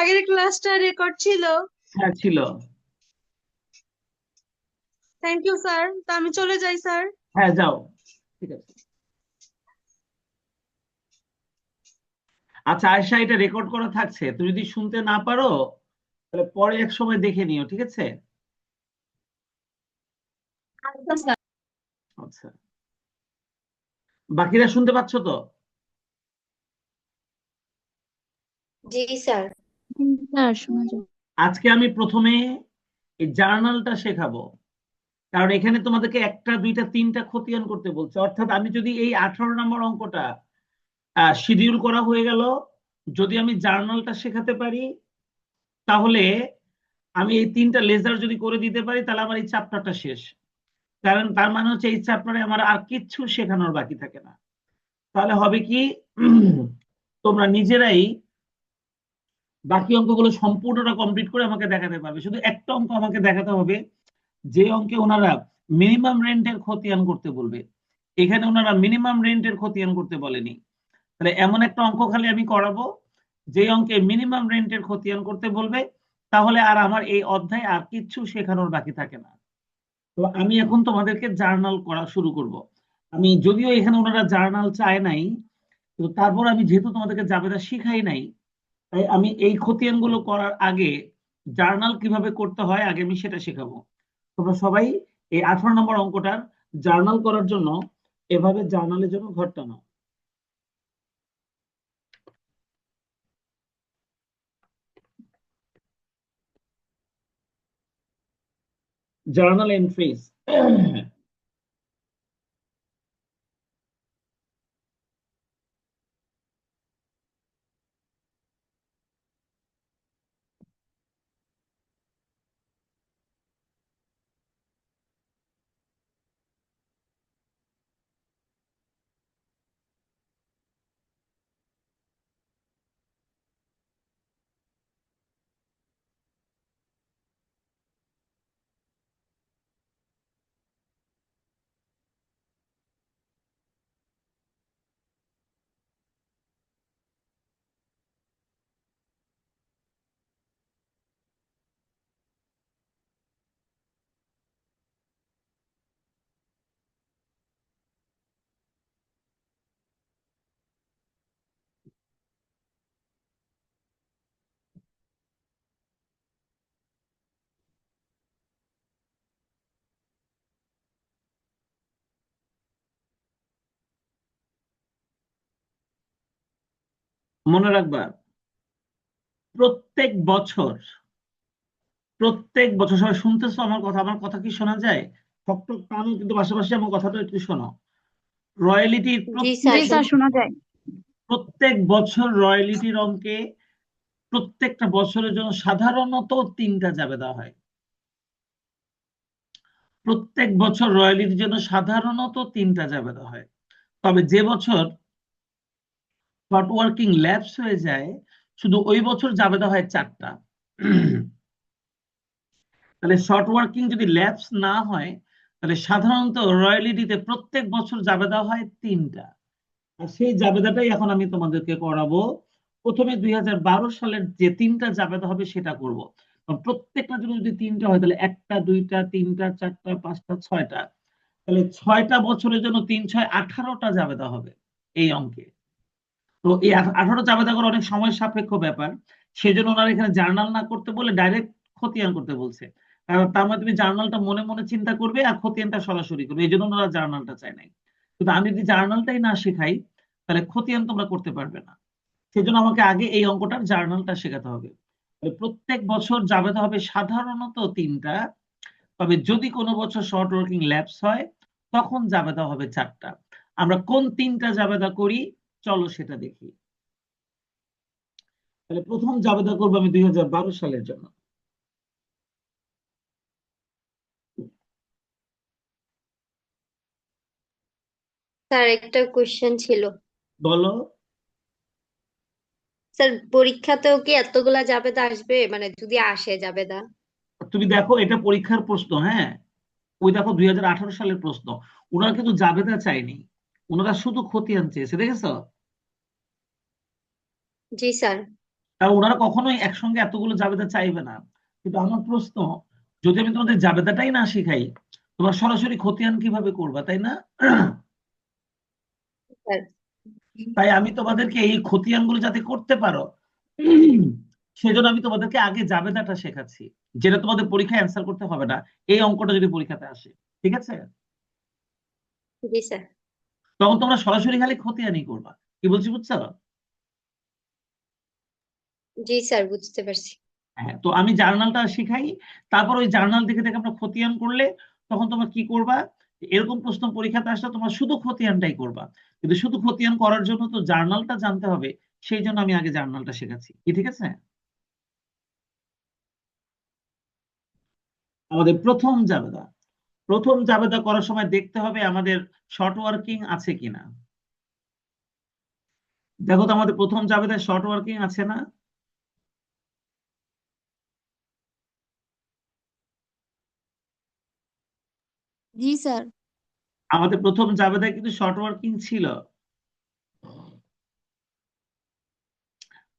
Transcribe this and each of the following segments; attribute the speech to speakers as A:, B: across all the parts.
A: আগের ক্লাসটা রেকর্ড ছিল?
B: হ্যাঁ ছিল।
A: থ্যাংক ইউ স্যার, তা আমি চলে যাই স্যার।
B: হ্যাঁ যাও, ঠিক আছে। আচ্ছা আয়েশা, এটা রেকর্ড করা থাকছে, তুমি যদি শুনতে না পারো তাহলে পরে এক সময় দেখে নিও, ঠিক আছে?
A: আচ্ছা স্যার।
B: আচ্ছা, বাকিরা শুনতে পাচ্ছ তো?
A: জি স্যার।
C: স্যার শোনা যায়।
B: আজকে আমি প্রথমে এই জার্নালটা শেখাবো, কারণ এখানে তোমাদেরকে একটা দুইটা তিনটা খতিয়ান করতে বলছে। অর্থাৎ আমি যদি এই 18 নম্বর অঙ্কটা শিডিউল করা হয়ে গেল, যদি আমি জার্নালটা শেখাতে পারি, তাহলে আমি এই তিনটা লেজার যদি করে দিতে পারি, তাহলে আমার এই চ্যাপ্টারটা শেষ। কারণ তার মানে হচ্ছে এই চ্যাপ্টারে আমার আর কিচ্ছু শেখানোর বাকি থাকে না। তাহলে হবে কি, তোমরা নিজেরাই বাকি অঙ্কগুলো সম্পূর্ণটা কমপ্লিট করে আমাকে দেখাতে পারবে। শুধু একটা অঙ্ক আমাকে দেখাতে হবে, যে অঙ্কে ওনারা মিনিমাম রেন্টের খতিয়ান করতে বলবে। এখানে ওনারা মিনিমাম রেন্টের খতিয়ান করতে বলেনি। তাহলে এমন একটা অঙ্ক খালি আমি করাবো, যে অঙ্কে মিনিমাম রেন্টের খতিয়ান করতে বলবে, তাহলে আর আমার এই অধ্যায় আর কিচ্ছু শেখানোর বাকি থাকে না। তো আমি এখন তোমাদেরকে জার্নাল করা শুরু করব। আমি যদিও এখানে ওনারা জার্নাল চায় নাই, তো তারপর আমি যেহেতু তোমাদেরকে জাবেদা শিখাই নাই, তাই আমি এই খতিয়ানগুলো করার আগে জার্নাল কিভাবে করতে হয় আগে আমি সেটা শেখাবো। তোমরা সবাই এই 18 নম্বর অঙ্কটার জার্নাল করার জন্য এভাবে জার্নালের জন্য ঘর টানো। Journal entries. মনে রাখবা, প্রত্যেক বছর, প্রত্যেক বছর, সবাই শুনতেছো আমার কথা? আমার কথা কি শোনা যায়? ঠকঠক কানো, কিন্তু পাশাপাশি আমার কথাটা একটু শোনো। রয়্যালিটির
A: জি স্যার,
C: জি স্যার শোনা যায়।
B: প্রত্যেক বছর রয়্যালিটির অঙ্কে প্রত্যেকটা বছরের জন্য সাধারণত তিনটা জাবেদা হয়। প্রত্যেক বছর রয়্যালিটির জন্য সাধারণত তিনটা জাবেদা হয়। তবে যে বছর শর্ট ওয়ার্কিং ল্যাপস হয়ে যায়, শুধু ওই বছর জাবেদা হয় চারটা। তাহলে শর্ট ওয়ার্কিং যদি ল্যাপস না হয়, তাহলে সাধারণত রয়্যালিটিতে প্রত্যেক বছর জাবেদা হয় তিনটা। আর সেই জাবেদাটাই এখন আমি তোমাদেরকে করাবো। প্রথমে 2012 সালের যে তিনটা জাবেদা হবে সেটা করব। প্রত্যেকটা জন্য যদি তিনটা হয়, তাহলে একটা দুইটা তিনটা চারটা পাঁচটা ছয়টা, তাহলে 6টা বছরের জন্য 3 6 18টা জাবেদা হবে এই অঙ্কে। তো এই 18 জাবেদা করা অনেক সময় সাপেক্ষ ব্যাপার। সেই জন্য ওনারা এখানে জার্নাল না করতে বলে ডাইরেক্ট খতিয়ান করতে বলছে। কারণ তার মানে তুমি জার্নালটা মনে মনে চিন্তা করবে আর খতিয়ানটা সরাসরি করবে, এই জন্য ওনারা জার্নালটা চায় নাই। কিন্তু আমি যদি জার্নালটাই না শেখাই, তাহলে খতিয়ান তোমরা করতে পারবে না। সেই জন্য আমাকে আগে এই অঙ্কটার জার্নালটা শেখাতে হবে। তাহলে প্রত্যেক বছর জাবেদা হবে সাধারণত তিনটা, তবে যদি কোনো বছর শর্ট ওয়ার্কিং ল্যাপস হয়, তখন জাবেদা হবে চারটা। আমরা কোন তিনটা জাবেদা করি, চলো সেটা দেখি। তাহলে প্রথম জাবেদা করবো আমি 2012 সালের জন্য।
A: স্যার একটা কোশ্চেন ছিল।
B: বলো।
A: স্যার পরীক্ষাতেও কি এতগুলা জাবেদা আসবে, মানে যদি আসে জাবেদা?
B: তুমি দেখো, এটা পরীক্ষার প্রশ্ন, হ্যাঁ। ওই দেখো 2018 সালের প্রশ্ন। ওনারা কিন্তু জাবেদা চায়নি, ওনারা শুধু খতিয়ান চেয়েছে, দেখেছো?
A: জি স্যার।
B: কারণ ওনারা কখনোই একসঙ্গে এতগুলো জাবেদা চাইবে না। কিন্তু আমার প্রশ্ন, যদি আমি তোমাদের জাবেদাটাই না শিখাই, তোমরা সরাসরি খতিয়ান কিভাবে করবা, তাই না?
A: স্যার।
B: তাই আমি তোমাদেরকে এই খতিয়ানগুলো যাতে করতে পারো, সেজন্য আমি তোমাদেরকে আগে জাবেদাটা শেখাচ্ছি, যেটা তোমাদের পরীক্ষায় অ্যান্সার করতে হবে না, এই অঙ্কটা যদি পরীক্ষাতে আসে। ঠিক আছে?
A: জি স্যার।
B: তখন তোমরা সরাসরি খালি খতিয়ানই করবা। কি বলছি বুঝছো?
A: জি স্যার, বুঝতে পারছি।
B: হ্যাঁ, তো আমি জার্নালটা শিখাই, তারপর ওই জার্নাল দেখে দেখে আমরা খতিয়ান করলে তখন তোমরা কি করবা, এরকম প্রশ্ন পরীক্ষাতে আসলে তোমরা শুধু খতিয়ানটাই করবা। কিন্তু শুধু খতিয়ান করার জন্য তো জার্নালটা জানতে হবে, সেই জন্য আমি আগে জার্নালটা শেখাচ্ছি। কি ঠিক আছে? আমাদের প্রথম জাবেদা করার সময় দেখতে হবে আমাদের শর্ট ওয়ার্কিং আছে কিনা। দেখো তো আমাদের প্রথম জাবেদায় শর্ট ওয়ার্কিং আছে না?
C: জি স্যার।
B: আমাদের প্রথম জাবেদায় কিন্তু শর্ট ওয়ার্কিং ছিল।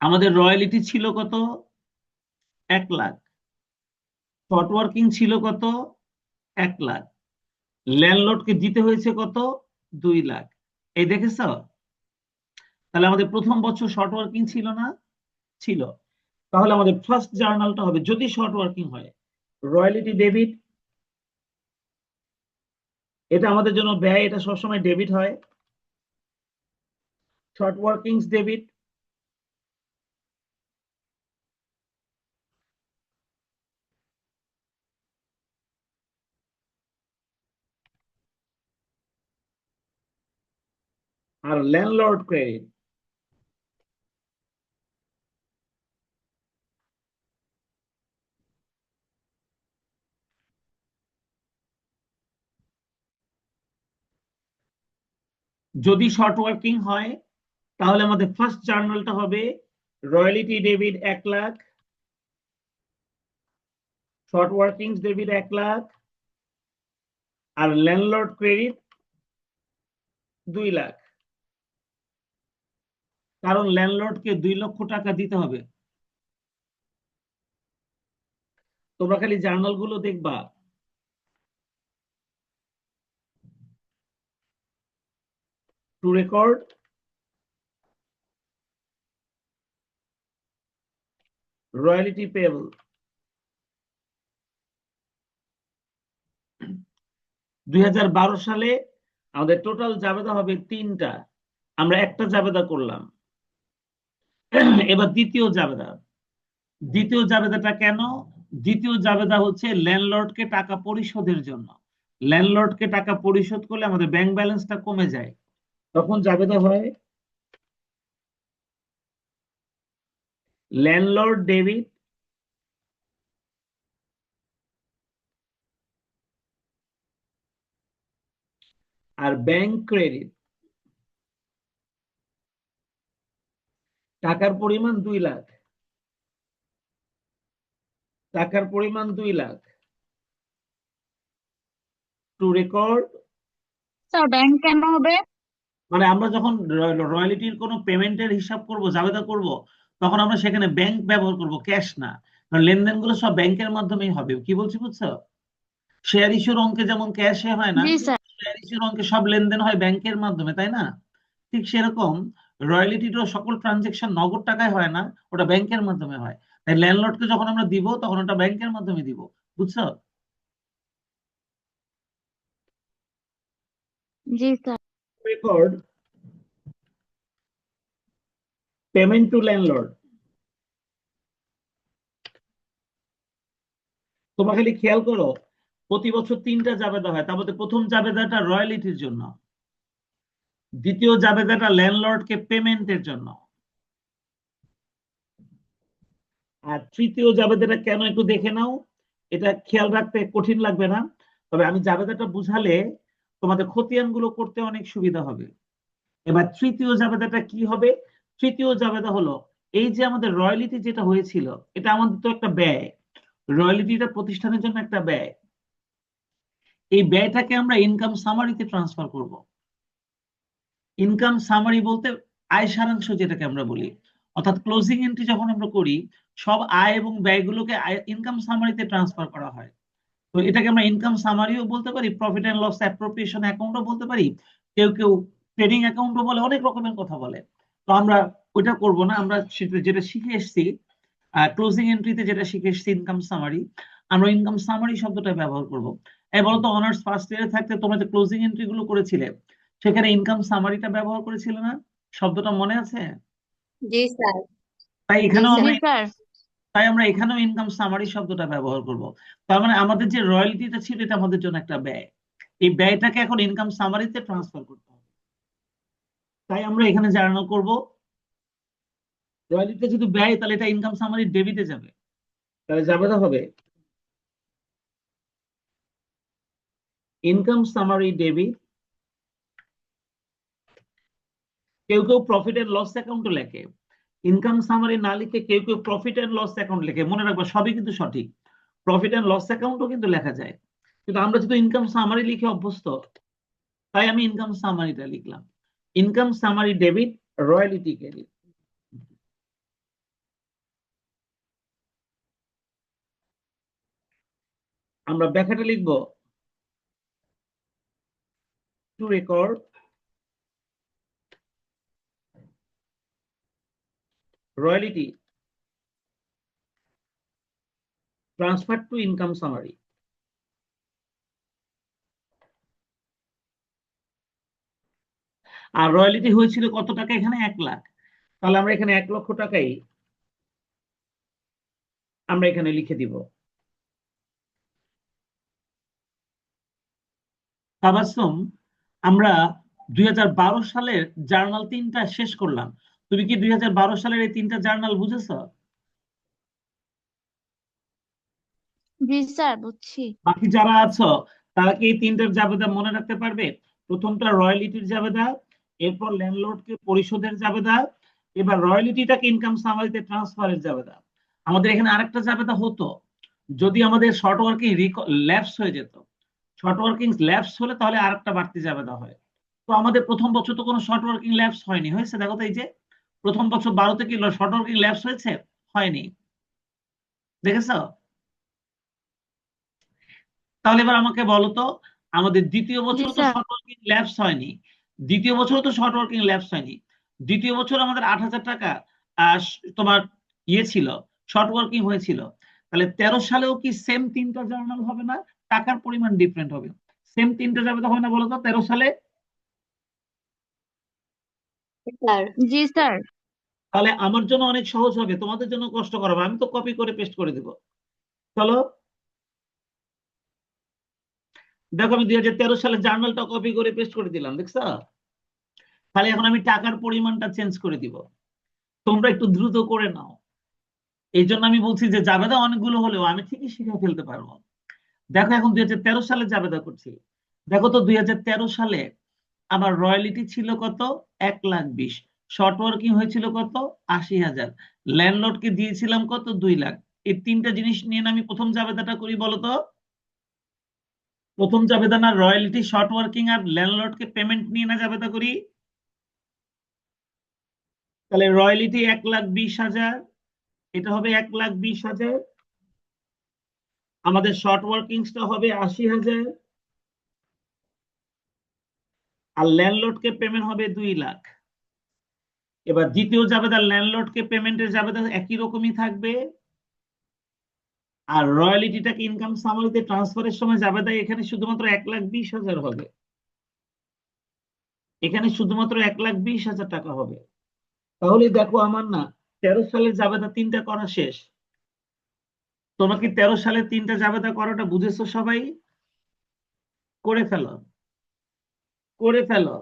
B: আমাদের রয়্যালিটি ছিল কত? 1 লাখ। শর্ট ওয়ার্কিং ছিল কত? 1 লাখ। ল্যান্ডলর্ডকে দিতে হয়েছে কত? 2 লাখ। এই দেখেছ? তাহলে আমাদের প্রথম বছর শর্ট ওয়ার্কিং ছিল না? ছিল। তাহলে আমাদের ফার্স্ট জার্নালটা হবে, যদি শর্ট ওয়ার্কিং হয়, রয়্যালিটি ডেবিট, এটা আমাদের জন্য ব্যয়, এটা সবসময় ডেবিট হয়। শর্ট ওয়ার্কিংস ডেবিট, আর ল্যান্ডলর্ড ক্রেডিট। যদি শর্ট ওয়ার্কিং হয়, তাহলে আমাদের ফার্স্ট জার্নালটা হবে royalty debit 1 lakh, short workings debit 1 lakh, আর ল্যান্ডলর্ড ক্রেডিট 2 লাখ। কারণ ল্যান্ডলর্ডকে 2 লক্ষ টাকা দিতে হবে। তোমরা খালি জার্নাল গুলো দেখবা, টু রেকর্ড, রয়্যালিটি পেয়েবল। 2012 সালে আমাদের টোটাল জাবেদা হবে 3টা, আমরা একটা জাবেদা করলাম। এবার দ্বিতীয় জাবেদাটা কেন? দ্বিতীয় জাবেদা হচ্ছে ল্যান্ডলর্ডকে টাকা পরিশোধের জন্য। ল্যান্ডলর্ডকে টাকা পরিশোধ করলে আমাদের ব্যাংক ব্যালেন্সটা কমে যায়, তখন জাবেদা হয় ল্যান্ডলর্ড ডেবিট, আর ব্যাংক ক্রেডিট। টাকার পরিমাণ 2 লাখ, টাকার পরিমাণ 2 lakh, two record.
C: Sir bank কেন হবে?
B: মানে আমরা যখন রয়্যালিটির কোনো পেমেন্টের হিসাব করব, জাবেদা করব, তখন আমরা সেখানে ব্যাংক ব্যবহার করব, ক্যাশ না। কারণ লেনদেনগুলো সব ব্যাংকের মাধ্যমেই হবে। কি বলছি বুঝছো? শেয়ার ইস্যুর অঙ্কে যেমন ক্যাশে হয় না,
C: জি স্যার।
B: শেয়ার ইস্যুর অঙ্কে সব লেনদেন হয় ব্যাংকের মাধ্যমে, তাই না? ঠিক সেরকম রয়্যালিটিরও সকল ট্রানজেকশন নগদ টাকায় হয় না, ওটা ব্যাংকের মাধ্যমে হয়। তাই ল্যান্ডলর্ডকে যখন আমরা দিব, তখন ওটা ব্যাংকের মাধ্যমে দিব। বুঝছো?
C: জি sir.
B: Record payment to landlord. তোমরা খালি খেয়াল করো, প্রতি বছর 3টা জাবেদা হয়। তার মধ্যে প্রথম জাবেদাটা রয়্যালিটির জন্য, দ্বিতীয় জাবেদাটা ল্যান্ডলর্ডকে পেমেন্টের জন্য, আর তৃতীয় জাবেদাটা কেন একটু দেখে নাও। এটা খেয়াল রাখতে কঠিন লাগবে না, তবে আমি জাবেদাটা বুঝালে তোমাদের খতিয়ান গুলো করতে অনেক সুবিধা হবে। এবার তৃতীয় জাবেদাটা কি হবে? তৃতীয় জাবেদা হলো, এই যে আমাদের রয়্যালিটি যেটা হয়েছিল, এটা আমাদের তো একটা ব্যয়, রয়্যালিটিটা প্রতিষ্ঠানের জন্য একটা ব্যয়। এই ব্যয়টাকে আমরা ইনকাম সামারিতে ট্রান্সফার করব। ইনকাম সামারি বলতে আয় সারাংশ যেটাকে আমরা বলি, অর্থাৎ ক্লোজিং এন্ট্রি যখন আমরা করি সব আয় এবং ব্যয়গুলোকে ইনকাম সামারিতে ট্রান্সফার করা হয়। তো এটাকে আমরা ইনকাম সামারিও বলতে পারি, প্রফিট অ্যান্ড লস অ্যাপ্রোপ্রিয়েশন অ্যাকাউন্টও বলতে পারি, কেউ কেউ ট্রেডিং অ্যাকাউন্টও বলে, অনেক রকমের কথা বলে। তো আমরা ওইটা করব না, আমরা যেটা শিখে এসেছি ক্লোজিং এন্ট্রিতে, যেটা শিখে এসেছি ইনকাম সামারি, আমরা ইনকাম সামারি শব্দটা ব্যবহার করব। এই বলতো অনার্স ফার্স্ট ইয়ারে থাকতে তোমরা যে ক্লোজিং এন্ট্রি গুলো করেছিলে সেখানে ইনকাম সামারিটা ব্যবহার করেছিলে না? শব্দটা মনে আছে?
A: জি স্যার।
B: তাই
A: জি
B: এখানেও
C: জি
B: আমরা
A: স্যার।
C: স্যার।
B: তাই আমরা এখানেও ইনকাম সামারি শব্দটা ব্যবহার করব। তার মানে আমাদের যে রয়্যালটিটা ছিল এটা আমাদের জন্য একটা ব্যয়, এই ব্যয়টাকে এখন ইনকাম সামারিতে ট্রান্সফার করতে হবে। তাই আমরা এখানে জার্নাল করব, রয়্যালটিটা যদি ব্যয় তাহলে এটা ইনকাম সামারি ডেবিটে যাবে, তাহলে যাবে না হবে ইনকাম সামারি ডেবিট। কেউ কেউ প্রফিট এন্ড লস অ্যাকাউন্টও লেখে, ইনকাম সামারি না লিখে কেউ কেউ প্রফিট এন্ড লস অ্যাকাউন্ট লেখে। মনে রাখবা সবই কিন্তু সঠিক, প্রফিট এন্ড লস অ্যাকাউন্টও কিন্তু লেখা যায়, কিন্তু আমরা যেহেতু ইনকাম সামারি লিখে অভ্যস্ত তাই আমি ইনকাম সামারিটা লিখলাম। Income summary debit royalty credit. আমরা ব্যাখ্যাটা লিখব, to record royalty transfer to income summary. আর রয়্যালিটি হয়েছিল কত টাকা? এখানে 1 লাখ। তাহলে আমরা এখানে 1 লক্ষ টাকাই আমরা এখানে লিখে দিব। তাবাসসুম, আমরা 2012 সালের জার্নাল 3টা শেষ করলাম। তুমি কি 2012 সালের এই 3টা জার্নাল বুঝেছো?
C: জি স্যার, বুঝছি।
B: বাকি যারা আছো তারা কি এই 3টার জাবেদা মনে রাখতে পারবে? প্রথমটা রয়্যালিটির জাবেদা, এরপর ল্যান্ডলর্ডকে পরিশোধের জাবেদা, এবার রয়্যালিটিটাকে ইনকাম সামারিতে ট্রান্সফারের জাবেদা। আমাদের এখানে আরেকটা জাবেদা হতো যদি আমাদের শর্ট ওয়ার্কিং ল্যাপস হয়ে যেত। শর্ট ওয়ার্কিং ল্যাপস হলে তাহলে আরেকটা বাড়তি জাবেদা হয়। তো আমাদের প্রথম বছর তো কোনো শর্ট ওয়ার্কিং ল্যাপস হয়নি, হয়েছে? দেখো তো এই যে প্রথম বছর 12তে কি শর্ট ওয়ার্কিং ল্যাপস হয়েছে? হয়নি, দেখেছো? তাহলে এবার আমাকে বলো তো, আমাদের দ্বিতীয়
C: জি
B: বছর তো
C: স্যার।
B: শর্ট ওয়ার্কিং ল্যাপস হয়নি, দ্বিতীয় বছর তো শর্ট ওয়ার্কিং ল্যাপস হয়নি, দ্বিতীয় বছর আমাদের 8,000 টাকা তোমার ইয়ে ছিল, শর্ট ওয়ার্কিং হয়েছিল। তাহলে 13 সালেও কি সেম 3টা জার্নাল হবে না? টাকার পরিমাণ ডিফারেন্ট হবে, সেম 3টা যাবে তো হবে না বলো তো 13 সালে?
A: স্যার।
C: জি স্যার।
B: তাহলে আমার জন্য অনেক সহজ হবে, তোমাদের জন্য কষ্ট করাবো, আমি তো কপি করে পেস্ট করে দেবো। চলো দেখো, আমি 2013 সালে জার্নালটা কপি করে পেস্ট করে দিলাম, দেখছো? তাহলে এখন আমি টাকার পরিমাণটা চেঞ্জ করে দিব, তোমরা একটু দ্রুত করে নাও। এই জন্য আমি বলছি যে জাবেদা অনেকগুলো হলেও আমি ঠিকই শিখে ফেলতে পারবো। দেখো এখন 2013 সালে জাবেদা করছি। দেখো তো 2013 সালে আমার রয়্যালিটি ছিল কত? 1,20,000। শর্ট ওয়ার্কিং হয়েছিল কত? 80,000। ল্যান্ডলর্ডকে দিয়েছিলাম কত? 2 লাখ। এই 3টা জিনিস নিয়ে না আমি প্রথম জাবেদাটা করি, বলো তো? প্রথম জাবেদা না রয়্যালিটি, শর্ট ওয়ার্কিং আর ল্যান্ডলর্ডকে পেমেন্ট নিয়ে না জাবেদা করি? তাহলে রয়্যালিটি 1,20,000, এটা হবে 1,20,000। আমাদের শর্ট ওয়ার্কিংসটা হবে 80,000, আর ল্যান্ডলর্ডকে পেমেন্ট হবে 2 লাখ। এবার দ্বিতীয় জাবেদা ল্যান্ডলর্ডকে পেমেন্টের জাবেদা একই রকমই থাকবে, আর রয়্যালিটিটাকে ইনকাম সামারিতে ট্রান্সফারের সময় জাবেদা এখানে শুধুমাত্র 1,20,000 হবে, এখানে শুধুমাত্র 1,20,000 টাকা হবে। তাহলে দেখো আমার না 13 সালের জাবেদা 3টা করা শেষ। তোমরা কি 13 সালে 3টা জাবেদা করাটা বুঝেছো সবাই? করে ফেলো, করে ফেলো।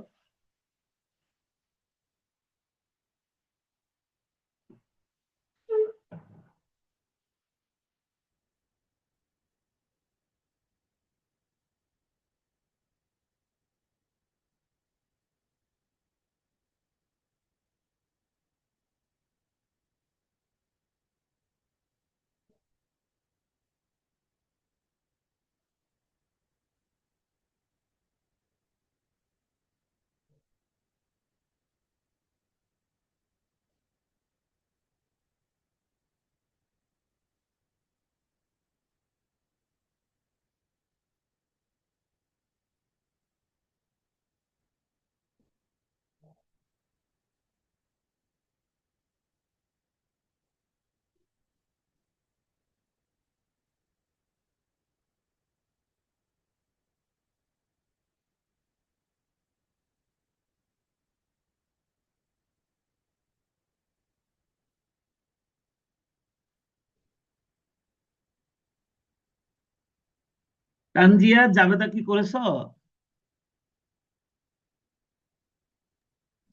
B: তানজিয়া, জাবেদা কি করেছো?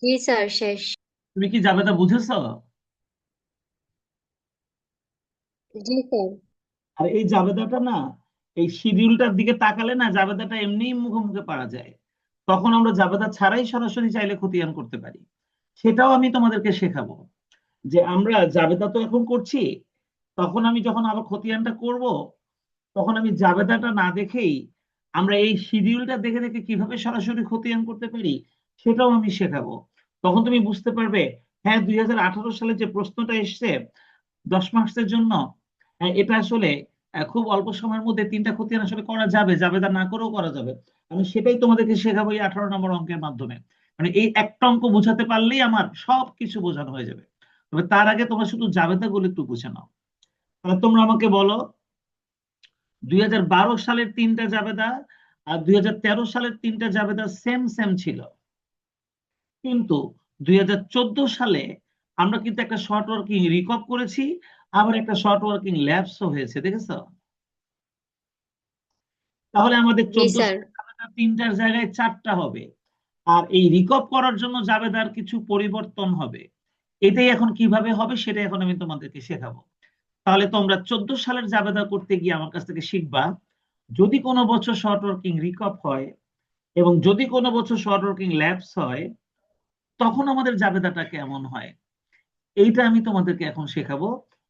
A: জি স্যার, শেষ।
B: তুমি কি জাবেদা বুঝেছো?
A: জি স্যার।
B: আর এই জাবেদাটা না, এই শিডিউলটার দিকে তাকালে না জাবেদাটা এমনিই মুখে মুখে পারা যায়। তখন আমরা জাবেদা ছাড়াই সরাসরি চাইলে খতিয়ান করতে পারি। সেটাও আমি তোমাদেরকে শেখাবো, যে আমরা জাবেদা তো এখন করছি, তখন আমি যখন আবার খতিয়ানটা করব, তখন আমি জাবেদাটা না দেখেই আমরা এই শিডিউলটা দেখে দেখে কিভাবে সরাসরি খতিয়ান করতে পারি সেটাও আমি শেখাবো। তখন তুমি বুঝতে পারবে, হ্যাঁ 2018 সালে যে প্রশ্নটা এসছে 10 মার্কসের জন্য, এটা আসলে খুব অল্প সময়ের মধ্যে 3টা খতিয়ান আসলে করা যাবে, জাবেদা না করেও করা যাবে। আমি সেটাই তোমাদেরকে শেখাবো এই 18 নম্বর অঙ্কের মাধ্যমে। মানে এই একটা অঙ্ক বোঝাতে পারলেই আমার সব কিছু বোঝানো হয়ে যাবে। তবে তার আগে তোমরা শুধু জাবেদাগুলো একটু বুঝে নাও। তাহলে তোমরা আমাকে বলো, 2012 সালের 3টা জাবেদা আর 2013 সালের 3টা জাবেদা সেম সেম ছিল, কিন্তু 2014 সালে আমরা কিন্তু একটা শর্ট ওয়ার্কিং রিকপ করেছি, আবার একটা শর্ট ওয়ার্কিং ল্যাপসও হয়েছে, দেখেছো? তাহলে আমাদের
A: জি
B: 14
A: স্যার।
B: সালের জাবেদা 3টার জায়গায় 4টা হবে, আর এই রিকপ করার জন্য জাবেদার কিছু পরিবর্তন হবে। এটাই এখন কিভাবে হবে সেটা এখন আমি তোমাদেরকে শেখাবো। তাহলে তোমরা 14 সালের জাবেদা করতে গিয়ে আমার কাছ থেকে শিখবা, যদি কোনো বছর শর্ট ওয়ার্কিং রিকপ হয় এবং যদি কোনো বছর শর্ট ওয়ার্কিং ল্যাপস হয়, তখন আমাদের জাবেদাটা কেমন হয়। এইটা আমি তোমাদেরকে এখন শেখাবো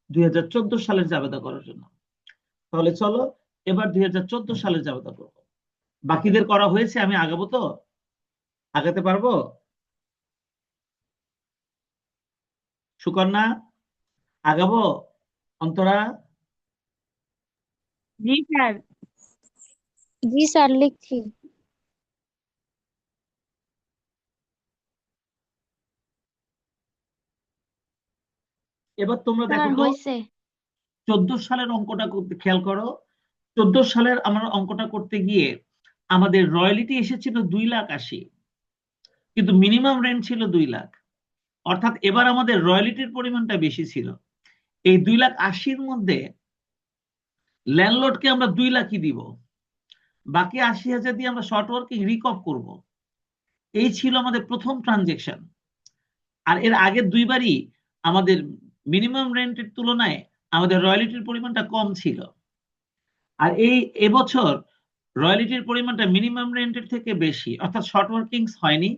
B: 2014 সালের জাবেদা করার জন্য। তাহলে চলো এবার 2014 সালের জাবেদা করবো। বাকিদের করা হয়েছে, আমি আগাবো তো? আগাতে পারবো? সুকন্যা, আগাবো? অন্তরা?
C: জি স্যার। জি স্যার, লিখছি।
B: এবার তোমরা
C: স্যার
B: দেখো তো,
C: হয়েছে।
B: 14 সালের অঙ্কটা করতে খেয়াল করো। 14 সালের আমরা অঙ্কটা করতে গিয়ে আমাদের রয়্যালিটি এসেছিল 2,80,000, কিন্তু মিনিমাম রেন্ট ছিল 2 লাখ। অর্থাৎ এবার আমাদের রয়্যালিটির পরিমাণটা বেশি ছিল। এই 2,80,000-এর মধ্যে ল্যান্ডলর্ডকে আমরা 2 লাখই দিব, বাকি 80,000 দিয়ে আমরা শর্ট ওয়ার্কিং রিকপ করব। এই ছিল আমাদের প্রথম ট্রানজেকশন। আর এর আগের দুইবারই আমাদের মিনিমাম রেন্টের তুলনায় আমাদের রয়্যালিটির পরিমাণটা কম ছিল। আর এবছর রয়্যালিটির পরিমাণটা মিনিমাম রেন্টের থেকে বেশি, অর্থাৎ শর্ট ওয়ার্কিং হয়নি,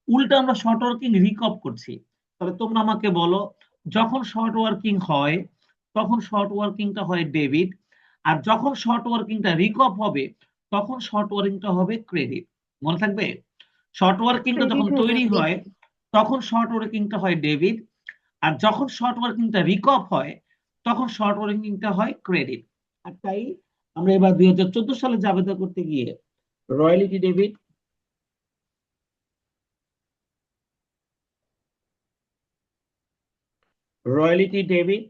B: উল্টা আমরা শর্ট ওয়ার্কিং রিকপ করছি। তাহলে তোমরা আমাকে বলো, যখন শর্ট ওয়ার্কিং হয় তখন শর্ট ওয়ার্কিংটা হয় ডেবিট, আর যখন শর্ট ওয়ার্কিংটা রিকপ হবে তখন শর্ট ওয়ার্কিংটা হবে ক্রেডিট। মনে থাকবে, শর্ট ওয়ার্কিংটা
C: ক্রেডিট
B: যখন
C: হয়ে
B: তৈরি
C: যাবে।
B: হয় তখন শর্ট ওয়ার্কিংটা হয় ডেবিট, আর যখন শর্ট ওয়ার্কিংটা রিকপ হয় তখন শর্ট ওয়ার্কিংটা হয় ক্রেডিট। আর তাই আমরা এবার 2014 সালে জাবেদা করতে গিয়ে royalty debit, royalty debit,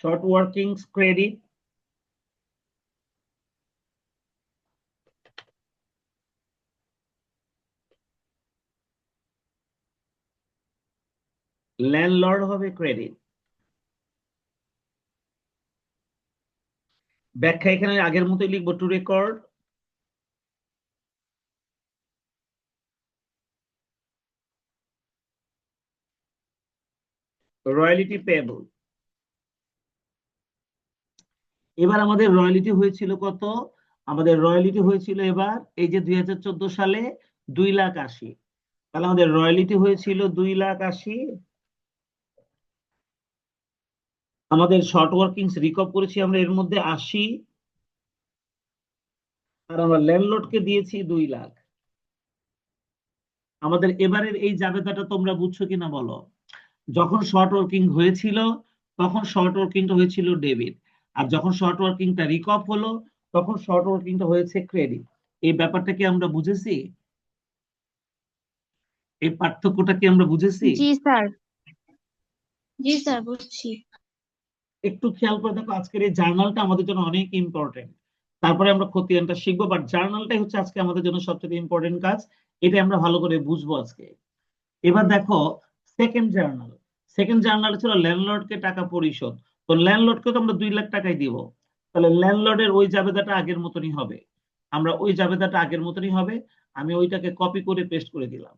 B: short working credit, landlord হবে ক্রেডিট। ব্যাখ্যা এখানে আগের মতোই লিখবো, টু রেকর্ড রয়্যালিটি পেয়েবল। এবার আমাদের রয়্যালিটি হয়েছিল কত? আমাদের রয়্যালিটি হয়েছিল এবার এই যে 2014 সালে 2,80,000। তাহলে আমাদের রয়্যালিটি হয়েছিল 2,80,000। আমাদের শর্ট ওয়ার্কিংস রিকপ করেছি আমরা এর মধ্যে 80, আর আমরা ল্যান্ডলর্ডকে দিয়েছি 2 লাখ। আমাদের এবারের এই জাবেদাটা তোমরা বুঝছো কিনা বলো? যখন শর্ট ওয়ার্কিং হয়েছিল তখন শর্ট ওয়ার্কিংটা হয়েছিল ডেবিট, আর যখন শর্ট ওয়ার্কিংটা রিকপ হলো তখন শর্ট ওয়ার্কিংটা হয়েছে ক্রেডিট। এই ব্যাপারটা কি আমরা বুঝেছি? এই পার্থক্যটা কি আমরা বুঝেছি?
C: জি স্যার। জি স্যার, বুঝছি।
B: একটু খেয়াল করে দেখো, আজকের এই জার্নালটা আমাদের জন্য অনেক ইম্পর্টেন্ট। তারপরে আমরা খতিয়ানটা শিখবো, বাট জার্নালটাই হচ্ছে আজকে আমাদের জন্য সবচেয়ে ইম্পর্টেন্ট কাজ। এটা আমরা ভালো করে বুঝবো আজকে। এবার দেখো সেকেন্ড জার্নাল। সেকেন্ড জার্নাল ছিল ল্যান্ডলর্ডকে টাকা পরিশোধ। তো ল্যান্ডলর্ডকে তো আমরা 2 লাখ টাকাই দিব, তাহলে ল্যান্ডলর্ডের ওই জাবেদাটা আগের মতনই হবে। আমরা ওই জাবেদাটা আগের মতনই হবে, আমি ওইটাকে কপি করে পেস্ট করে দিলাম।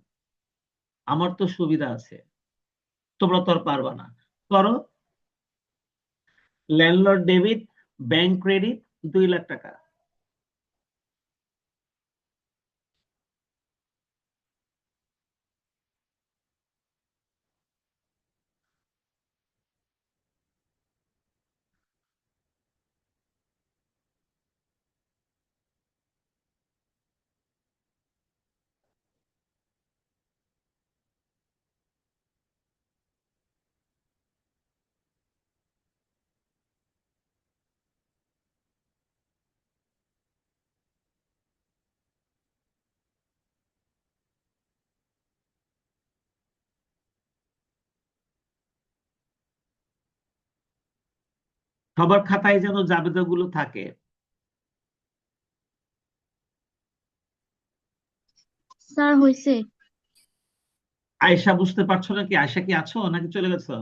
B: আমার তো সুবিধা আছে, তোমরা তো আর পারবা না। করো, landlord debit, bank credit 2 lakh টাকা। সবার খাতায় যেন জাবেদাগুলো থাকে।
C: স্যার হয়েছে।
B: আয়েশা বুঝতে পারছো নাকি? আয়েশা কি আছো নাকি চলে গেছো?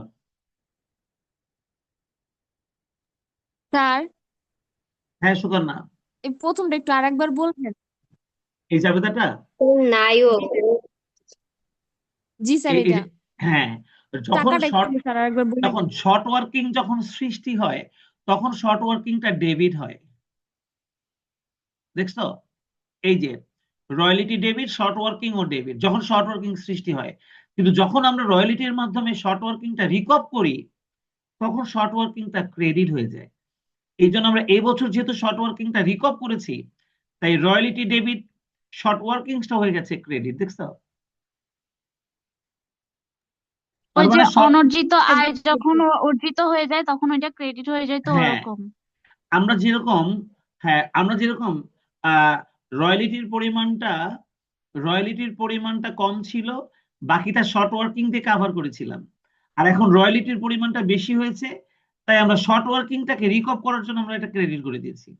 C: স্যার
B: হ্যাঁ সুকন্যা,
C: এই প্রথমটা একটু আরেকবার বলবেন?
B: এই জাবেদাটা,
A: ওর নাইও।
C: জি স্যার,
B: এই
C: এটা
B: যে, হ্যাঁ, যখন
C: টাকাটা
B: শর্ট,
C: একটু স্যার আরেকবার বলবেন?
B: যখন শর্ট ওয়ার্কিং যখন সৃষ্টি হয়, তখন শর্ট ওয়ার্কিংটা ডেবিট হয়। দেখছো, এই যে রয়্যালিটি ডেবিট, শর্ট ওয়ার্কিং ও ডেবিট যখন শর্ট ওয়ার্কিং সৃষ্টি হয়। কিন্তু যখন আমরা রয়্যালিটির মাধ্যমে শর্ট ওয়ার্কিংটা রিকভ করি, তখন শর্ট ওয়ার্কিংটা ক্রেডিট হয়ে যায়। এই জন্য আমরা এই বছর যেহেতু শর্ট ওয়ার্কিংটা রিকভ করেছি, তাই রয়্যালিটি ডেবিট, শর্ট ওয়ার্কিংসটা হয়ে গেছে ক্রেডিট। দেখছো,
C: ওই
B: তার
C: যে
B: মানে শর্ট,
C: অনর্জিত আয় যখন অর্জিত হয়ে যায় তখন ওইটা ক্রেডিট হয়ে যায়, তো
B: হ্যাঁ,
C: ওরকম।
B: আমরা যেরকম, হ্যাঁ আমরা যেরকম আহ রয়্যালিটির পরিমাণটা, রয়্যালিটির পরিমাণটা কম ছিল, বাকিটা শর্ট ওয়ার্কিং দিয়ে কাভার করেছিলাম। আর এখন রয়্যালিটির পরিমাণটা বেশি হয়েছে, তাই আমরা শর্ট ওয়ার্কিংটাকে রিকভ করার জন্য আমরা এটা ক্রেডিট করে দিয়েছি।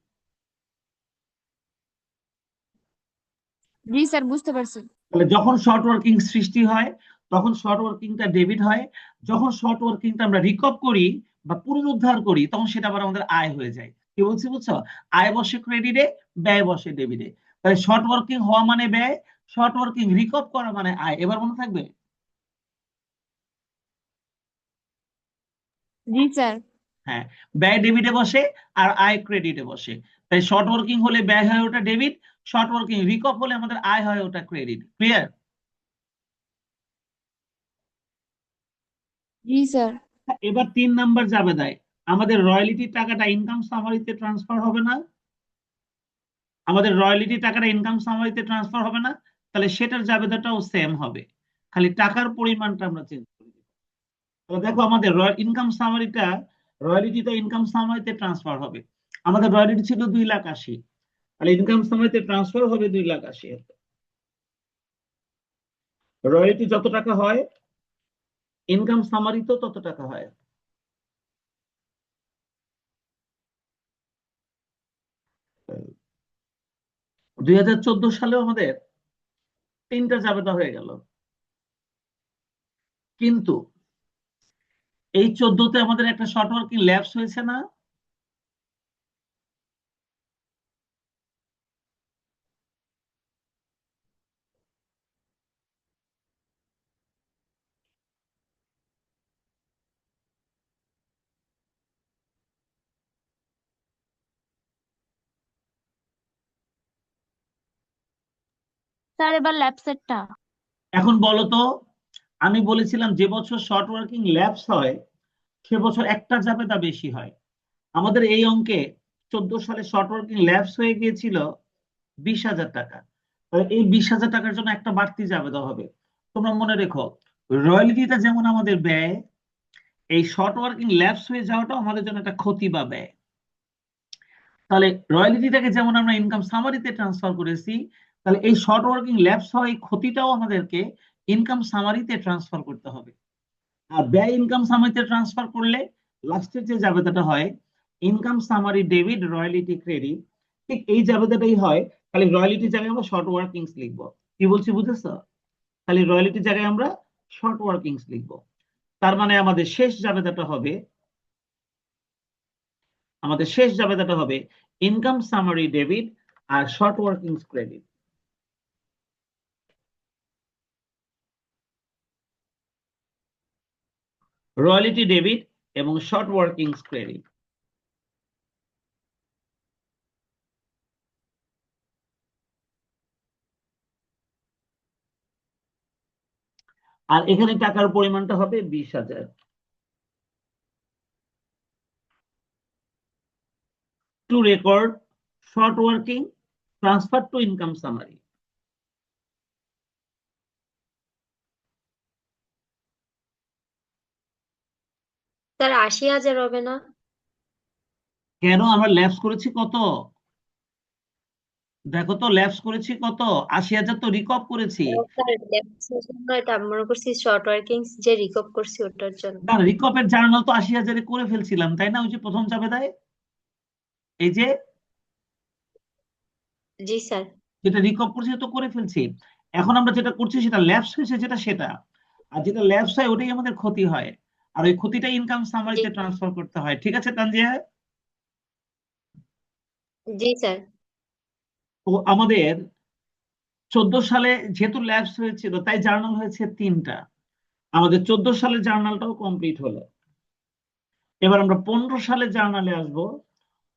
C: জি স্যার, বুঝতে পারছি।
B: তাহলে যখন শর্ট ওয়ার্কিং সৃষ্টি হয়, তখন শর্ট ওয়ার্কিংটা ডেবিট হয়। যখন শর্ট ওয়ার্কিংটা আমরা রিকভ করি বা পুনরুদ্ধার করি, তখন সেটা আবার আমাদের আয় হয়ে যায়। কি বলছি বুঝছো? আয় বসে ক্রেডিটে, ব্যয় বসে ডেবিটে। তাহলে শর্ট ওয়ার্কিং হওয়া মানে ব্যয়, শর্ট ওয়ার্কিং রিকভ করা মানে আয়। এবার মনে থাকবে?
C: জি স্যার।
B: হ্যাঁ, ব্যয় ডেবিটে বসে আর আয় ক্রেডিটে বসে। তাই শর্ট ওয়ার্কিং হলে ব্যয় হয় ওটা ডেবিট, শর্ট ওয়ার্কিং রিকভ হলে আমাদের আয় হয় ওটা ক্রেডিট। ক্লিয়ার?
C: জি স্যার।
B: এবার 3 নাম্বার যাবে দেয়, আমাদের রয়্যালিটির টাকাটা ইনকাম সামারিতে ট্রান্সফার হবে না। আমাদের রয়্যালিটি টাকাটা ইনকাম সামারিতে ট্রান্সফার হবে না, তাহলে সেটার জাবেদাটাও সেম হবে, খালি টাকার পরিমাণটা আমরা চেঞ্জ করে দিব। তাহলে দেখো আমাদের ইনকাম সামারিটা, রয়্যালিটিটা ইনকাম সামারিতে ট্রান্সফার হবে। আমাদের রয়্যালিটি ছিল 2,80,000, তাহলে ইনকাম সামারিতে ট্রান্সফার হবে 2,80,000। রয়্যালিটি যত টাকা হয়, ইনকাম সামারিতেও তত টাকা হয়। 2014 সালেও আমাদের 3টা জাবেদা হয়ে গেল, কিন্তু এই 14তে আমাদের একটা শর্ট ওয়ার্কিং ল্যাপস হয়েছে না?
C: স্যার এবার ল্যাপসেটটা।
B: এখন বলো তো, আমি বলেছিলাম যে বছর শর্ট ওয়ার্কিং ল্যাপস হয়, সে বছর একটা জাবেদা বেশি হয়। আমাদের এই অঙ্কে 14 সালে শর্ট ওয়ার্কিং ল্যাপস হয়ে গিয়েছিল 20,000 টাকা। তাহলে এই 20,000 টাকার জন্য একটা বাড়তি জাবেদা হবে। তোমরা মনে রেখো, রয়্যালিটিটা যেমন আমাদের ব্যয়, এই শর্ট ওয়ার্কিং ল্যাপস হয়ে যাওয়াটাও আমাদের জন্য একটা ক্ষতি বা ব্যয়। তাহলে রয়্যালিটিটাকে যেমন আমরা ইনকাম সামারিতে ট্রান্সফার করেছি, তাহলে এই শর্ট ওয়ার্কিং ল্যাপস হওয়া এই ক্ষতিটাও আমাদেরকে ইনকাম সামারিতে ট্রান্সফার করতে হবে। আর ব্যয় ইনকাম সামারিতে ট্রান্সফার করলে লাস্টের যে জাবেদাটা হয়, income summary debit royalty credit, ঠিক এই জাবেদাটাই হয়। খালি রয়্যালিটির জায়গায় আমরা শর্ট ওয়ার্কিংস লিখবো। কি বলছি বুঝেছো? খালি রয়্যালিটির জায়গায় আমরা শর্ট ওয়ার্কিংস লিখবো। তার মানে আমাদের শেষ জাবেদাটা হবে ইনকাম সামারি ডেবিট আর short workings credit. Royalty debit এবং শর্ট ওয়ার্কিংস ক্রেডিট। আর এখানে টাকার পরিমাণটা হবে 20,000। To record short working transfer to income summary.
A: Sir 80,000 হবে না?
B: কেন আমরা ল্যাপস করেছি কত? দেখো তো ল্যাপস করেছি কত, 80,000 তো রিকভ করেছি।
A: স্যার ল্যাপসের জন্য এটা আমি মনে করছি শর্ট ওয়ার্কিং যে রিকভ করছি ওটার জন্য।
B: না, রিকপের জার্নাল তো 80,000 করে ফেলছিলাম তাই না, ওই যে প্রথম জাবেদায় এই যে
A: জি স্যার।
B: যেটা রিকপ করছি তো করে ফেলছি। এখন আমরা যেটা করছি সেটা ল্যাপস হয়েছে সেটা, আর যেটা ল্যাপস হয় ওটাই আমাদের ক্ষতি হয়, আর ওই ক্ষতিটা ইনকাম
A: জি
B: সামারিতে ট্রান্সফার করতে হয়। ঠিক আছে তানজিয়া?
A: জি স্যার।
B: তো আমাদের 14 সালে যেহেতু ল্যাপস হয়েছিল তাই জার্নাল হয়েছে 3টা। আমাদের 14 সালের জার্নালটাও কমপ্লিট হলো। এবার আমরা 15 সালে জার্নালে আসবো।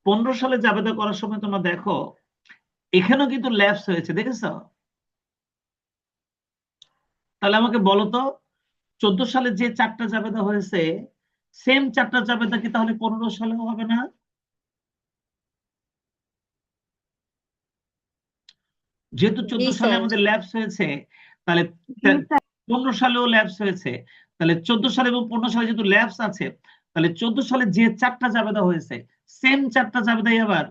B: 15 সালে জাবেদা করার সময় তোমরা দেখো এখানেও কিন্তু ল্যাপস হয়েছে, দেখেছো? তাহলে আমাকে বলো তো 14 সালে যে 4টা জাবেদা হয়েছে সেম 4টা জাবেদা কি তাহলে 15 সালেও হবে না? যেহেতু
A: জি
B: 14 সালে
A: স্যার।
B: আমাদের ল্যাপস হয়েছে তাহলে
C: জি স্যার
B: 15 সালেও ল্যাপস হয়েছে, তাহলে 14 সালে এবং 15 সালে যেহেতু ল্যাপস আছে তাহলে 14 সালে যে 4টা জাবেদা হয়েছে সেম 4টা জাবেদাই আবার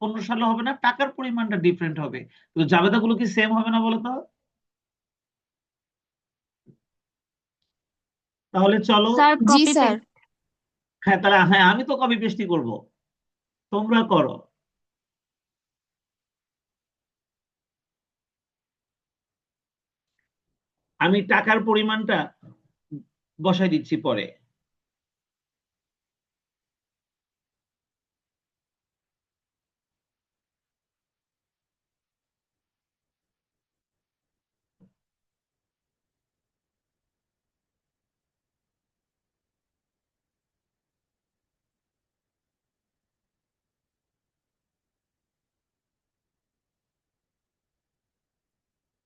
B: 15 সালে হবে না, টাকার পরিমাণটা ডিফারেন্ট হবে, তো জাবেদাগুলো কি সেম হবে না বলো তো? তাহলে চলো।
C: স্যার জি কপি স্যার পেস্ট
B: হ্যাঁ তাহলে হ্যাঁ আমি তো কপি পেস্টই করব, তোমরা করো। আমি টাকার পরিমাণটা বসাই দিচ্ছি পরে।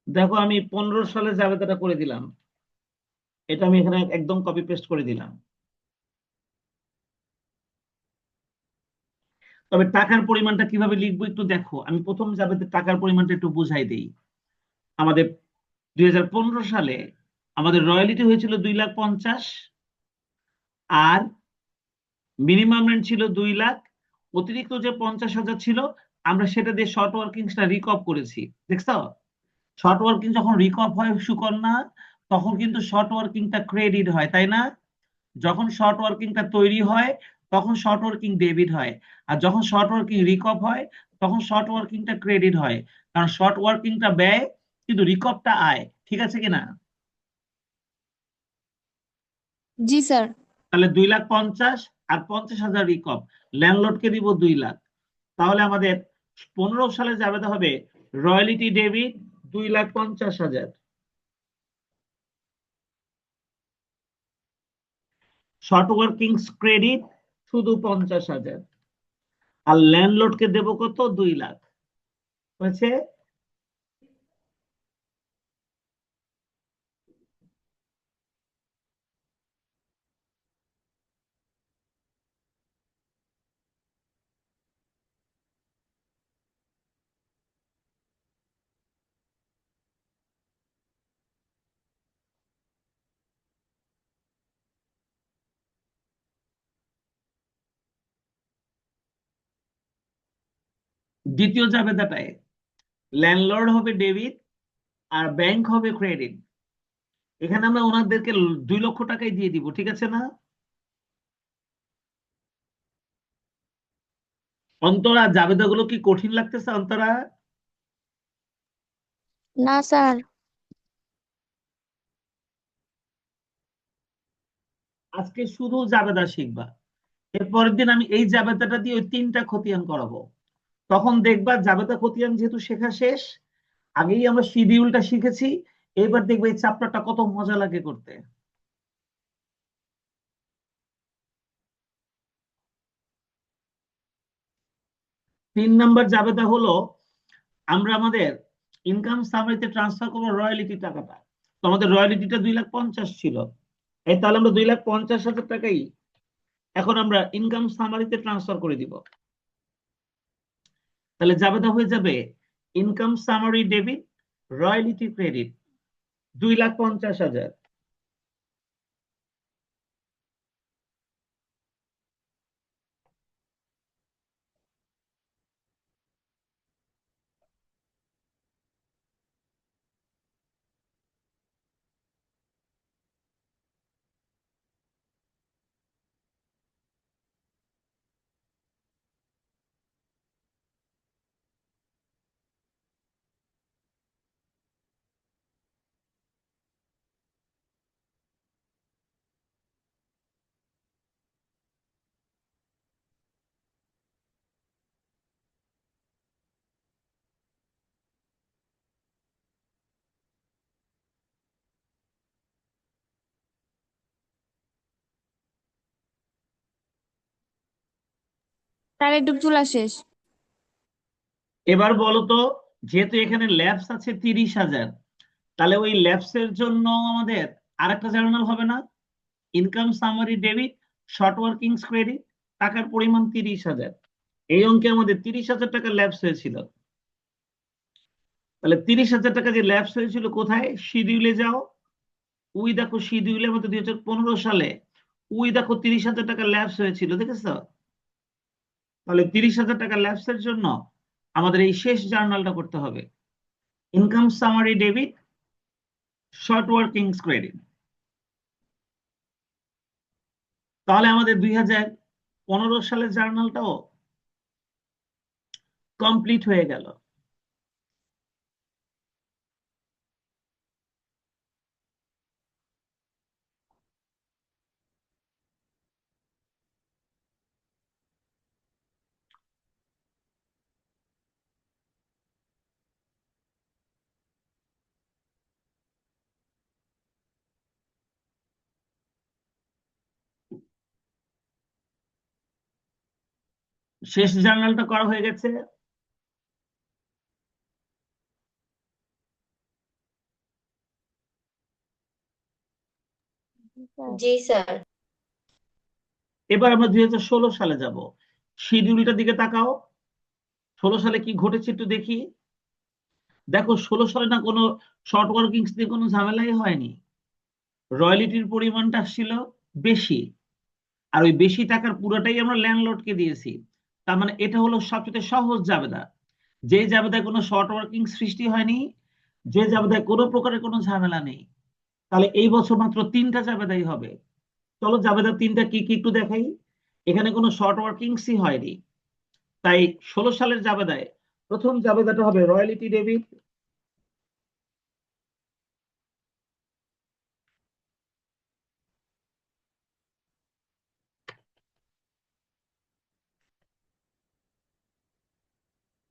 B: দেখো আমি 15 সালে জাবেদাটা করে দিলাম, এটা আমি এখানে একদম কপি পেস্ট করে দিলাম। তবে টাকার পরিমাণটা কিভাবে লিখবো একটু দেখো, আমি প্রথম জাবেদের টাকার পরিমাণটা একটু বুঝাই দেই। আমাদের 2015 সালে আমাদের রয়্যালিটি হয়েছিল 2,50,000 আর মিনিমাম রেন্ট ছিল 2 লাখ, অতিরিক্ত যে 50,000 ছিল আমরা সেটা দিয়ে শর্ট ওয়ার্কিংসটা রিকভ করেছি, দেখছো? শর্ট ওয়ার্কিং যখন রিকভ হয় সুকন্যা তখন কিন্তু শর্ট ওয়ার্কিংটা ক্রেডিট হয় তাই না? যখন শর্ট ওয়ার্কিংটা তৈরি হয় তখন শর্ট ওয়ার্কিং ডেবিট হয়, আর যখন শর্ট ওয়ার্কিং রিকভ হয় তখন শর্ট ওয়ার্কিংটা ক্রেডিট হয়, কারণ শর্ট ওয়ার্কিংটা ব্যয় কিন্তু রিকভটা আয়। ঠিক আছে কিনা?
C: জি স্যার
B: তাহলে 2,50,000 আর 50,000 রিকভ, ল্যান্ডলর্ডকে দিব 2 লাখ। তাহলে আমাদের 15 সালে যাবে হবে royalty debit 2,50,000, short working credit শুধু 50,000, আর ল্যান্ডলর্ডকে দেব কত 2 লাখ। হয়েছে? দ্বিতীয় জাবেদাটায় ল্যান্ডলর্ড হবে ডেবিট আর ব্যাংক হবে ক্রেডিট। এখানে আমরা ওনাদেরকে 2 লক্ষ টাকাই দিয়ে দিব, ঠিক আছে না? অন্তরা জাবেদাগুলো কি কঠিন লাগতেছে অন্তরা?
C: না স্যার
B: আজকে শুধু জাবেদা শিখবা, এর পরের দিন আমি এই জাবেদাটা দিয়ে ওই তিনটা খতিয়ান করাবো। তখন দেখবা জাবেদা খতিয়ান যেহেতু শেখা শেষ, আগেই আমরা শিডিউলটা শিখেছি, এবার দেখবে এই চ্যাপ্টারটা কত মজা লাগে করতে। তিন নাম্বার জাবেদা হলো আমরা আমাদের ইনকাম সামারিতে ট্রান্সফার করবো রয়্যালিটি টাকাটা। তো আমাদের রয়্যালিটিটা 2,50,000 ছিল, এই তাহলে আমরা 2,50,000 টাকাই এখন আমরা ইনকাম সামারিতে ট্রান্সফার করে দিব। তাহলে জাবেদা হয়ে যাবে income summary debit, royalty credit 2,50,000।
C: তার একটু চুলা শেষ।
B: এবার বলো তো, যেহেতু এখানে ল্যাবস আছে 30,000, তাহলে ওই ল্যাবসের জন্য আমাদের আরেকটা জার্নাল হবে না? Income summary debit, short working credit, টাকার পরিমাণ 30,000। এই অঙ্কে আমাদের 30,000 টাকা ল্যাবস হয়েছিল। তাহলে 30,000 টাকা যে ল্যাবস হয়েছিল কোথায়? শিডিউলে যাও, ওই দেখো শিডিউলে আমাদের 2015 সালে ওই দেখো 30,000 টাকা ল্যাবস হয়েছিল, দেখেছো? তাহলে 30,000 টাকা ল্যাবসের জন্য আমাদের এই শেষ জার্নালটা করতে হবে, income summary debit, short working credit. তাহলে আমাদের 2015 সালের জার্নালটাও কমপ্লিট হয়ে গেল। শেষ জার্নালটা করা হয়ে গেছে।
A: জি স্যার।
B: এবার আমরা 2016 সালে যাব, শিডিউলটার দিকে তাকাও। 16 সালে কি ঘটেছে একটু দেখি। দেখো 16 সালে না কোনো শর্ট ওয়ার্কিং দিয়ে কোনো ঝামেলাই হয়নি, রয়্যালিটির পরিমাণটা ছিল বেশি, আর ওই বেশি টাকার পুরোটাই আমরা ল্যান্ডলর্ডকে দিয়েছি। তার মানে এটা হলো সবচেয়ে সহজ জাবেদা, যে জাবেদায় কোনো শর্ট ওয়ার্কিং সৃষ্টি হয়নি, যে জাবেদায় কোনো প্রকারের কোনো ঝামেলা নেই। তাহলে এই বছর মাত্র তিনটা জাবেদাই হবে। চলো জাবেদা তিনটা কি কি একটু দেখাই। এখানে কোনো শর্ট ওয়ার্কিংসই হয়নি, তাই 16 সালের জাবেদায় প্রথম জাবেদাটা হবে royalty debit,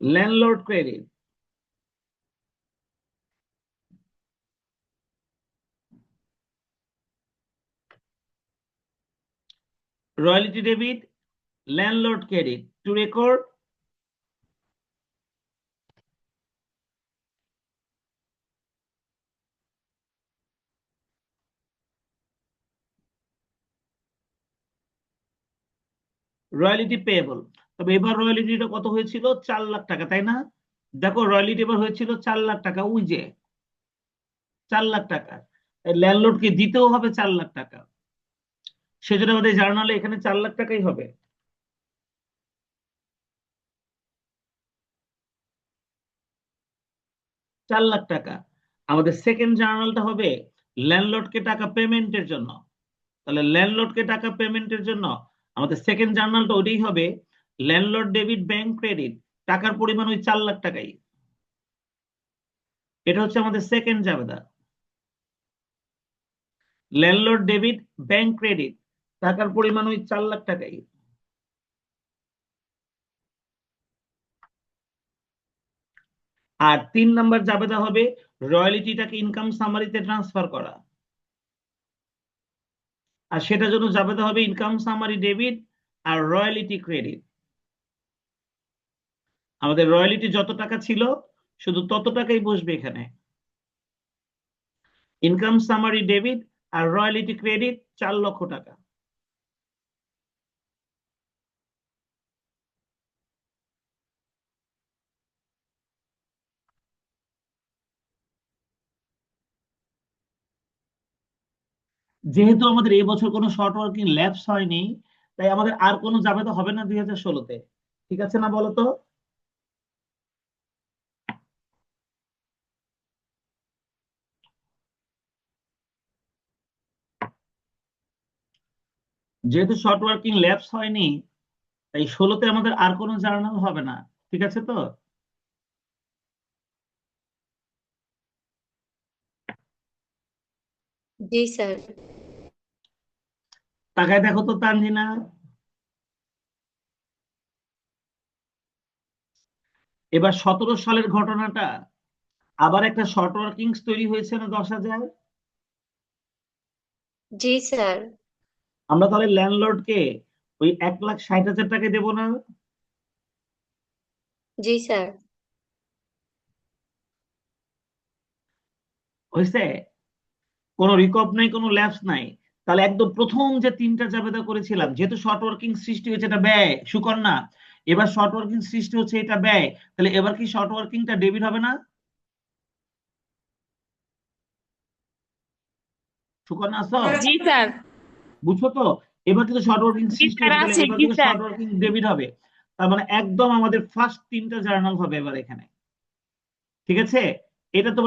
B: landlord credit, royalty debit, landlord credit to record royalty payable. তবে এবার রয়্যালিটিটা কত হয়েছিল? 4 লাখ টাকা, তাই না? দেখো রয়্যালিটি এবার হয়েছিল 4 লাখ টাকা, ওই যে 4 লাখ টাকা। ল্যান্ডলর্ডকে দিতেও হবে 4 লাখ টাকা, সেজন্য আমাদের জার্নালে এখানে 4 লাখ টাকাই হবে। 4 লাখ টাকা। আমাদের সেকেন্ড জার্নালটা হবে ল্যান্ডলর্ডকে টাকা পেমেন্টের জন্য। তাহলে ল্যান্ডলর্ডকে টাকা পেমেন্টের জন্য আমাদের সেকেন্ড জার্নালটা ওইটাই হবে, ল্যান্ডলর্ড ডেবিট ব্যাংক ক্রেডিট, টাকার পরিমাণ ওই 4 লাখ টাকাই। এটা হচ্ছে আমাদের সেকেন্ড জাবেদা, ল্যান্ডলর্ড ডেবিট ব্যাংক ক্রেডিট টাকার পরিমাণ ওই 4 লাখ টাকাই। আর 3 নাম্বার জাবেদা হবে রয়্যালিটিটাকে ইনকাম সামারিতে ট্রান্সফার করা, আর সেটার জন্য জাবেদা হবে ইনকাম সামারি ডেবিট আর রয়্যালিটি ক্রেডিট। আমাদের রয়্যালিটি যত টাকা ছিল শুধু তত টাকাই বসবে এখানে। ইনকাম সামারি ডেবিট আর রয়্যালিটি ক্রেডিট 4 লক্ষ টাকা। যেহেতু আমাদের এই বছর কোনো শর্ট ওয়ার্কিং ল্যাপস হয়নি, তাই আমাদের আর কোনো জাবেদা হবে না 2016-তে। ঠিক আছে না বলো তো? যেহেতু শর্ট ওয়ার্কিং ল্যাপস হয়নি, তাই 16-তে আমাদের আর কোনো জার্নাল হবে না। ঠিক আছে তো?
A: জি স্যার।
B: তাকায় দেখো তো তানজিনা, এবার 17 সালের ঘটনাটা, আবার একটা শর্ট ওয়ার্কিংস তৈরি হয়েছে না 10,000।
A: জি স্যার।
B: আমরা তাহলে ল্যান্ডলর্ডকে ওই 1,60,000 টাকা দেবো না?
A: জি স্যার।
B: হয়েছে? কোনো রিকভ নাই, কোনো ল্যাপস নাই। তাহলে একদম প্রথম যে 3টা জাবেদা করেছিলাম, যেহেতু শর্ট ওয়ার্কিং সৃষ্টি হয়েছে এটা ব্যয় সুকন্যা, এবার শর্ট ওয়ার্কিং সৃষ্টি হচ্ছে এটা ব্যয়, তাহলে এবার কি শর্ট ওয়ার্কিংটা ডেবিট হবে না? সুকন্যা আসো,
D: জি স্যার।
B: বুঝছো তো? এবার কিন্তু শর্ট ওয়ার্কিং
D: জি
B: সৃষ্টি
D: স্যার
B: হচ্ছে, তাহলে
D: আছে,
B: এবার
D: জি
B: কিন্তু
D: স্যার।
B: শর্ট ওয়ার্কিং ডেবিট হবে। তার মানে একদম আমাদের ফার্স্ট 3টা জার্নাল হবে এবার এখানে। ঠিক আছে? এটা তোমরা